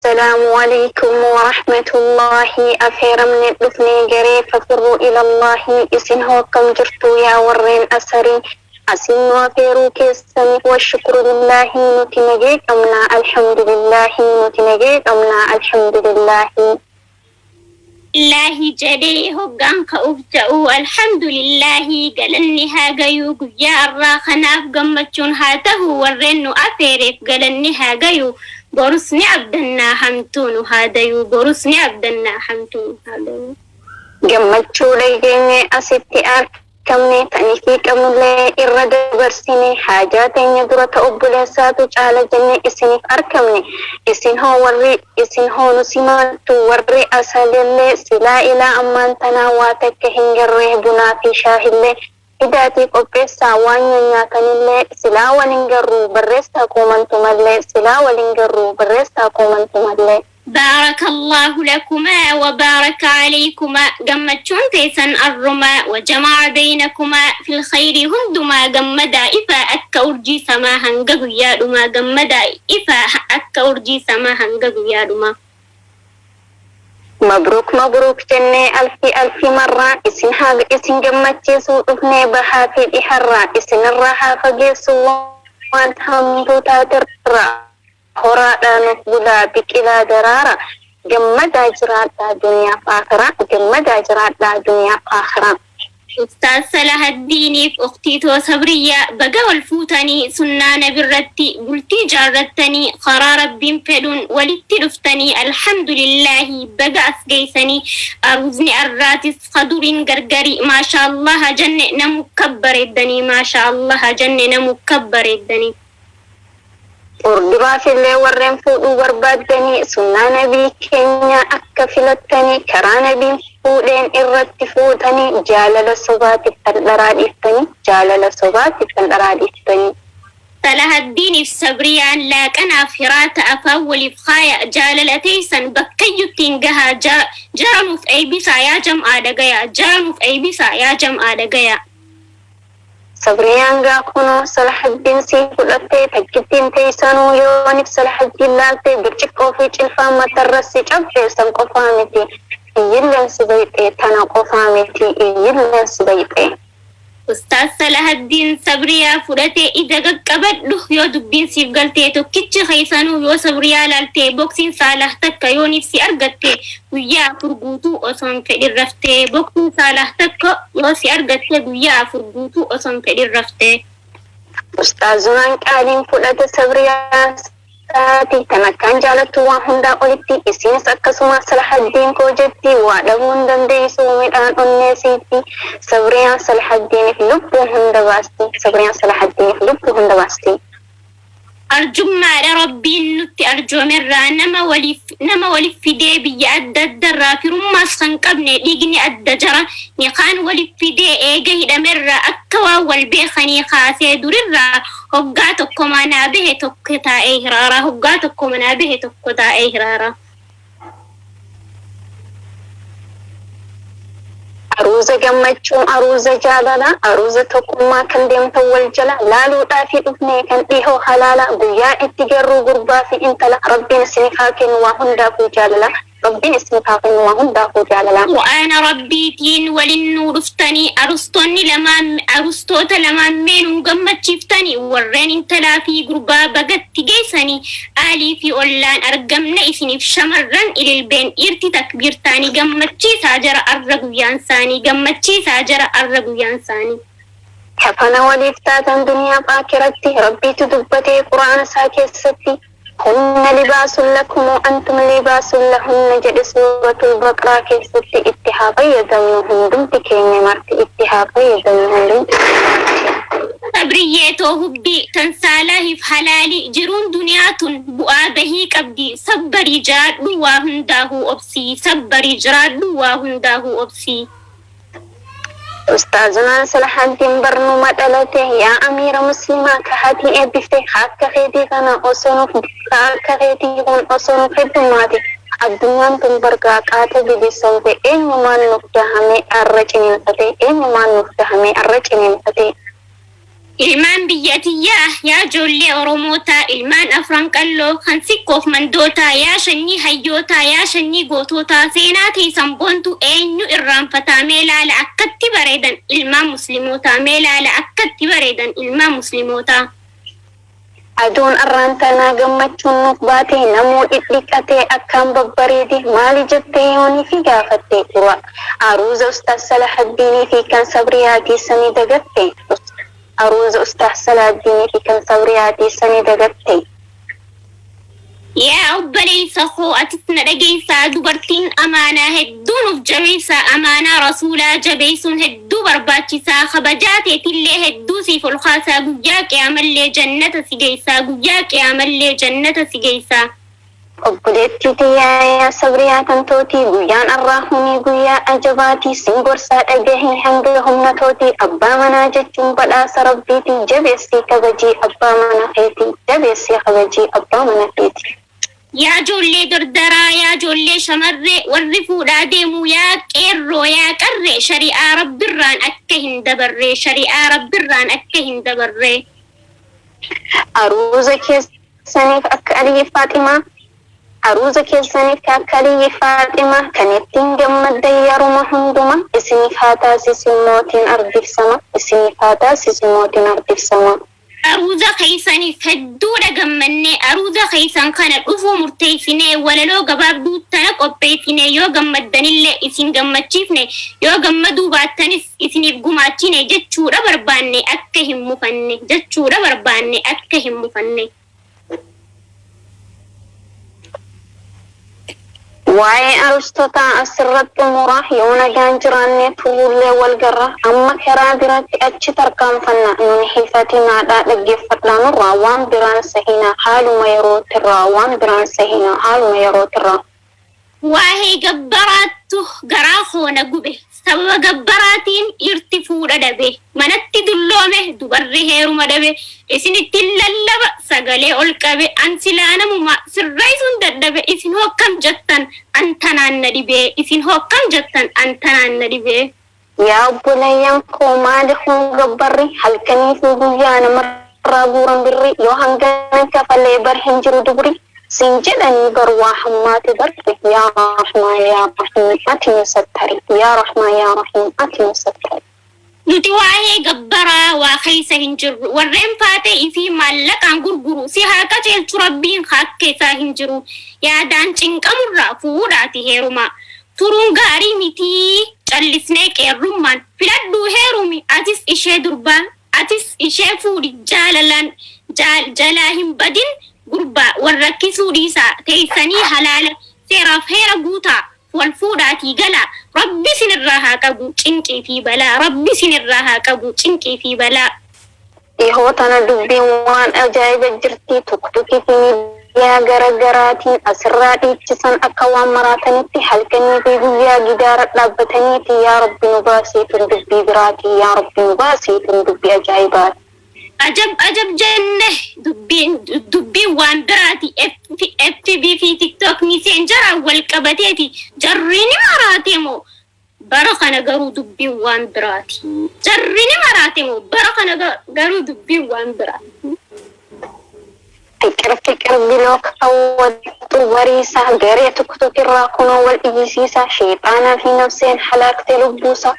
السلام عليكم ورحمة الله. أخيرا من الدفن جري ففروا إلى الله. إسن هو كم جرتو يا ورين أسري أسن وفيرو كيسن والشكر لله. نتنجيك أمنا الحمد لله. نتنجيك أمنا الحمد لله. الله جدي هجان كأبتأو الحمد لله قالني هاجيو يا الراخنا بجمتشون هاته ورنو أثيرف قالني هاجيو برسني عبدنا حمتون هاديو برسني عبدنا حمتون هاديو جمتشو ليجيني أستي أركمني تانيكي كملي إرد برسيني حاجاتين يدرة أبولي ساتو جالة جني إسني أركمني إسن هو وري إسن هو نسيمان تو وري أسالي سلا إلى أمان تناواتك هنجره بناتي شاهلي إداتي قبسا وانيا نياتني سلا ولنجرو برستا كومنتم اللي سلا ولنجرو برستا كومنتم اللي. بارك الله لكما وبارك عليكما جمتشون تيسن الرما وجمع بينكما في الخير هندما جمدا إفا أكا أرجي سما هنجو يادما جمدا إفا أكا أرجي سما هنجو يادما. مبروك مبروك جنة ألف مرة. إسن جمتشي سوء بها في الإحرة. إسن الراحة فجيسو وانتهم تاترا هراء نقبلا بكلا درارة. جمدا جرات دنيا فاخرة. جمدا جرات دنيا فاخرة. أستاذ صلاح الدين في أختي تو صبرية بقى والفوتني سنان برتي قلتي جارتني قرار بين فدون ولدتي رفتني الحمد لله بقى أسقيسني أرزني الراتس قدرين قرقري ما شاء الله جنة نمكبر الدني ما شاء الله جنة نمكبر الدني. وردبا في اللي ورن فوق وربادني سنة نبي كينيا أكفلتني كرا نبي فودين إرت فودني جالل صبات التلراديفتني جالل صبات التلراديفتني. صلاح الدين في صبريان لكن أفرات أفول بخايا جالل تيسن بكيو تنجها جرمو في أي بيسا يا جمع دقيا جرمو في أي بيسا يا جمع دقيا. صبريان كونو صلاح الدين سيفلتي تجتين تيسانو يونك صلاح الدين لالتي برشكو في جلفان مترسي جبه سنقفامتي يلن سبيتي تنا قفامتي يلن سبيتي. أستاذ صلاح الدين صبريا فرتي إذا قبل له يو دبين سيف قلتي تو كتش خيسانو يو صبريا لالتي بوكسين صالح تكا يو نفسي أرغتي ويا فرقوتو أصن فدي رفتي بوكسين صالح تكا يو سي أرغتي ويا فرقوتو أصن فدي رفتي. أستاذنا قالين فرتي صبريا ساتي تنكان جالتو وهندا قلتي إسين سكسما صلاح الدين كوجتي وادمون دندي سوميدان أنسيتي صبريا صلاح الدين في لبو هندا باستي صبريا صلاح الدين في لبو هندا باستي. أرجو ما ربي نتي أرجو مرة نما ولي في دي بي أدى الدرا في رما سنقبني ليقني أدى جرا نقان ولي في دي إيجي مرة أكوا والبيخني خاسي دررا هقاتكم أنا به تكتا إهرارا هقاتكم أنا به تكتا إهرارا. أروزة جمتشون أروزة جالالا أروزة تقوما كان ديم تول جلا لا لوطا في دفني كان إيهو حلالا بيا اتجروا غربا في انتلا ربي نسنكاكين وهندا في جالالا ربي نسنكاكين وهندا في جالالا. وأنا ربي تين ولنو رفتني أرستوت لما مين وقمت شفتني ورين انتلا في غربا بقت تجيسني آلي في أولان أرقمنا إسني في شمرن إلى البين إرتي تكبير تاني قمت شي ساجر أرقو يانساني قمت شي ساجر أرقو يانساني. حفنا ولفتاتا دنيا باكرتي ربي تدبتي قرآن ساكستي هن لباس لكم وأنتم لباس لهن جد سورة البقرة كستي اتحابي يدنهم دمت كيني مرتي اتحابي يدنهم دمت. صبريتو هبي تنساله في حلالي جرون دنياتن بؤابه كبدي صبري جاد وهنداه أبسي صبري جراد وهنداه أبسي. أستاذنا صلاح الدين برنو مدلته يا أمير مسلمة كهاتي أبفتي خاك كخيتي كان أصنو خاك كخيتي كان أصنو خدماتي الدنيا تنبرقا كاتب دي صوتي إن ما نفتهمي الرجنين فتي إن ما نفتهمي الرجنين فتي. ilmaan biyyatiyyaa yaa ijoollee oromootaa ilmaan afran qalloo kan siqqoof mandootaa yaa shanyii hayyootaa yaa shanyii gootootaa seenaa teessan boontu eenyu irraanfataa mee laala akkatti bareedan ilmaan muslimootaa mee laala akkatti bareedan ilmaan muslimootaa. Aduun arraantanaa gammachuun nuuf baate namuu dhidhiqatee akkaan babbareede maali jettee yoonii fi gaafatte dura aruuza ustaas Salahaddinii fi kan sabriyaatii sanii dagatte aruuza ustaas Salahaddinii fi kan sabriyaatii sanii dagatte. Yaa obboleessa koo atis na dhageessaa dubartiin amaanaa hedduu nuuf jabeessaa amaanaa rasuulaa jabeessuun hedduu barbaachisaa kabajaa teetillee hedduu siif ol kaasaa guyyaa qiyaamallee jannata si geessaa guyyaa qiyaamallee jannata si geessaa. Obboleettii xiyyaa sabriyaa kan tootii guyyaan arraa hunii guyyaa ajabaatii sin gorsaa dhagahii hanga humna tootii abbaa manaa jechuun badhaasa rabbiitii jabeessii kabajii abbaa mana keetii jabeessii kabajii abbaa mana keetii. Yaa ijoollee dardaraa yaa ijoollee shamarree warri fuudhaa deemuu yaa qeerroo yaa qarree shari'aa rabbirraan akka hin dabarree shari'aa rabbirraan akka hin dabarree. Aruuza keessaniif akka Aliyyi Faaximaa aruuza keessaniif akka Aliyyi Faaximaa kan ittiin gammaddan yeruma hunduma isiniif haa taasisu mootiin argibsama isiniif haa taasisu mootiin argibsama. Aruuza keessaniif hedduudha gammannee aruuza keessan kana dhufuu murteessinee walaloo gabaabduu tana qopheessinee yoo gammaddanillee isin gammachiifne yoo gammaduu baattanis isiniif gumaachine jechuudha barbaanne akka hin mufanne jechuudha barbaanne akka hin mufanne. Waa'ee arustootaa asirratti umuraa yoo nagaan jiraannee turullee wal garra amma karaa biratti achi tarkaanfanna nuni hifatinaadhaa dhaggeeffadhaa nurraa waan biraan sahinaa haaluma yerootirraa waan biraan sahinaa haaluma yerootirraa. Waa'ee gabbaraattu garaa hoona gube sababa gabbaraatiin irti fuudha dhabe manatti dulloome dubarri heeruma dhabe isinitti lallaba sagalee ol qabe ansilaanamuma sirreessuun dadhabe isin hokkam jettan antanaan na dhibee isin hokkam jettan antanaan na dhibee. Yaa obboleeyyan koo maali kun gabbarri halkanii fi guyyaa namarraa guuran birri yoo hangana kafalee bar hin jiru dubri sin jedhanii bar waa hammaate barre yaa rahmaa yaa rahiim ati nu sattari yaa rahmaa yaa rahiim ati nu sattari. Nuti waa'ee gabbaraa waa keessa hin jirru warreen faatee fi maallaqaan gurguru si haa qajeelchu rabbiin hakkeessaa hin jiru yaadaan cinqamurraa fuudhaati heerumaa turuun gaarii mitii callisnee qeerrummaan filadhuu heerumi atis ishee durbaa atis ishee fuudhi jaalalaan jalaa hin badin gurbaa warrakkisuu dhiisaa teessanii halaala seeraaf heera guutaa wal fuudhaatii galaa rabbi sinirraa haa qabu cinqii fi balaa rabbi sinirraa haa qabu cinqii fi balaa. Dhihoo tana dubbiin waan ajaa'iba jirtii tuktukii fi miidiyaa garaagaraatiin asirraa dhiichisan akka waan maraatanitti halkanii fi guyyaa gidaara dhaabbataniiti yaa rabbi nu baasiitin dubbii biraatii yaa rabbi nu baasiitin dubbii ajaa'ibaati. Ajab jenne dubbiin waan biraati FB fi TikTok messengeraa wal qabateeti jarri ni maraate moo bara kana garuu dubbiin waan biraati jarri ni maraate moo bara kana garuu dubbiin waan biraati. Fikir biloo kaawwattu bariisaa garee tokkirraa kunoo wal dhiisiisaa sheexaanaa fi nafseen halaaktee lubbuusaa.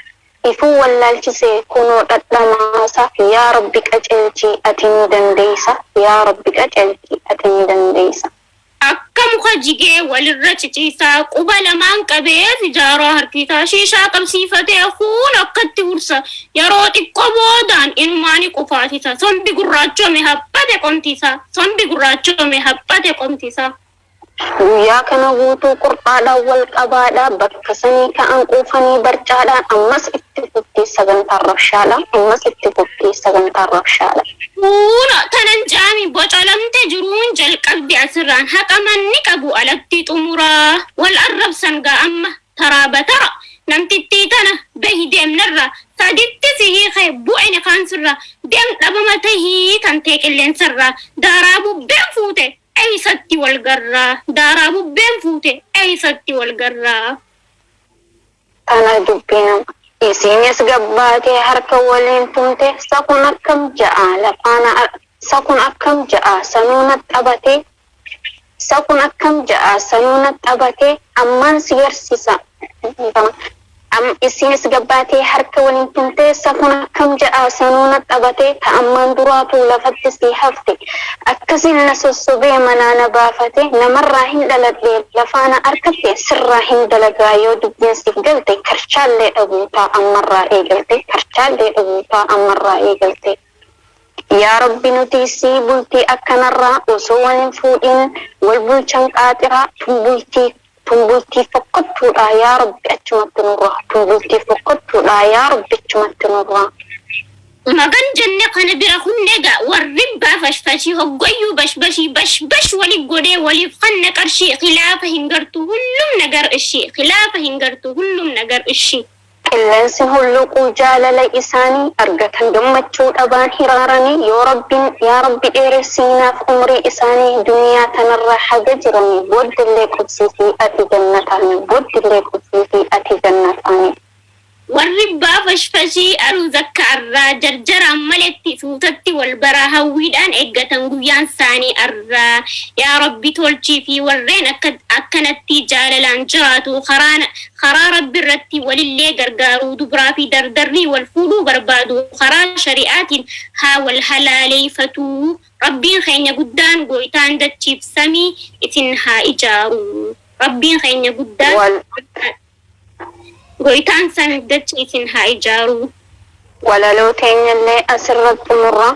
Ifuu wallaalchisee kunoo dhadhamaasa yaa rabbi qaceelchii ati ni dandeessa yaa rabbi qaceelchii ati ni dandeessa. Akka muka jigee walirra ciciisaa quba lamaan qabee ijaaraa harkisaa shiishaa qabsiifatee fuun akkatti ursa yeroo xiqqoo boodaan ilmaani qufaatisa sombi gurraachome haphate qomtisa sombi gurraachome haphate qomtisa. Guyyaa kana guutuu qurxaadhaan wal qabaadhaa bakka sanii ka'an quufanii barcaadhaan ammas itti fuftee sagantaan rabshaadha ammas itti fuftee sagantaan rabshaadha. Fuula tanan jaami bocalamte jiruun jalqabdi asirraan haqa manni qabu alatti xumuraa wal arrabsan ga'amma taraa batara namtittii tana bahi deemnarra saditti si hiikee bu'ine kaansirra deem dhabama tahii kan ta'e qilleensarra daaraa bubbeen fuute. Eessatti wal garraa daaraa bubbeen fuute eessatti wal garraa. Tana dubbii nama isinis gabbaate harka waliin tumte sakun akkam ja'a lafaana sakun akkam ja'a sanuunat qabate sakun akkam ja'a sanuunat qabate amman si garsiisa isinis gabbaate harka waliin tumte sakun akkam ja'a sanuunat qabate ta amman duraatu lafatti si hafte akkasin na sossobee manaana baafate namarraa hin dhaladhee lafaana arkatte sirraa hin dalagaa yoo dubbiin siif galte karchaallee dhabuutaa ammarraa eegalte karchaallee dhabuutaa ammarraa eegalte. yaa rabbi nuti si bultii akkanarraa osoo waliin fuudhin wal bulchan qaaxiraa tumbultii fokkottuudha yaa rabbi achumatti nurraa tumbultii fokkottuudha yaa rabbi achumatti nurraa. magan jenne kana bira hunnega warribba fashfashi hoggoyyu bashbash wali gode wali qanna qarshi khilafa hingartu hullum nagar ishi khilafa hingartu hullum nagar ishi. qilleensi hulluquu jaalala isaanii argatan gammachuu dhabaan hiraaranii yaa rabbi dheeressinaaf umrii isaanii duniyaa tanarraa haga jiranii booddillee qubsiisii ati jannataanii booddillee qubsiisii ati jannataanii. warribba fashfashi aru zakka arraa jarjara maletti suutatti wal baraa hawwiidhaan eeggatan guyyaan saanii arraa yaa rabbi tolchii fi warreen akkanatti jaalalaan jiraatu karaa rabbi irratti walillee gargaaruu dubraa fi dardarrii wal fuudhuu barbaadu karaa shari'aatiin haa wal halaaleeffatuu rabbiin keenya guddaan gooytaan dachiif samii isin haa ijaaru rabbiin keenya guddaan goitaan san dachi isin haa ijaaru. walaloo teenyallee asirratti murra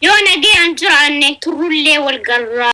yoo nagayaan jiraanne turrullee wal garraa.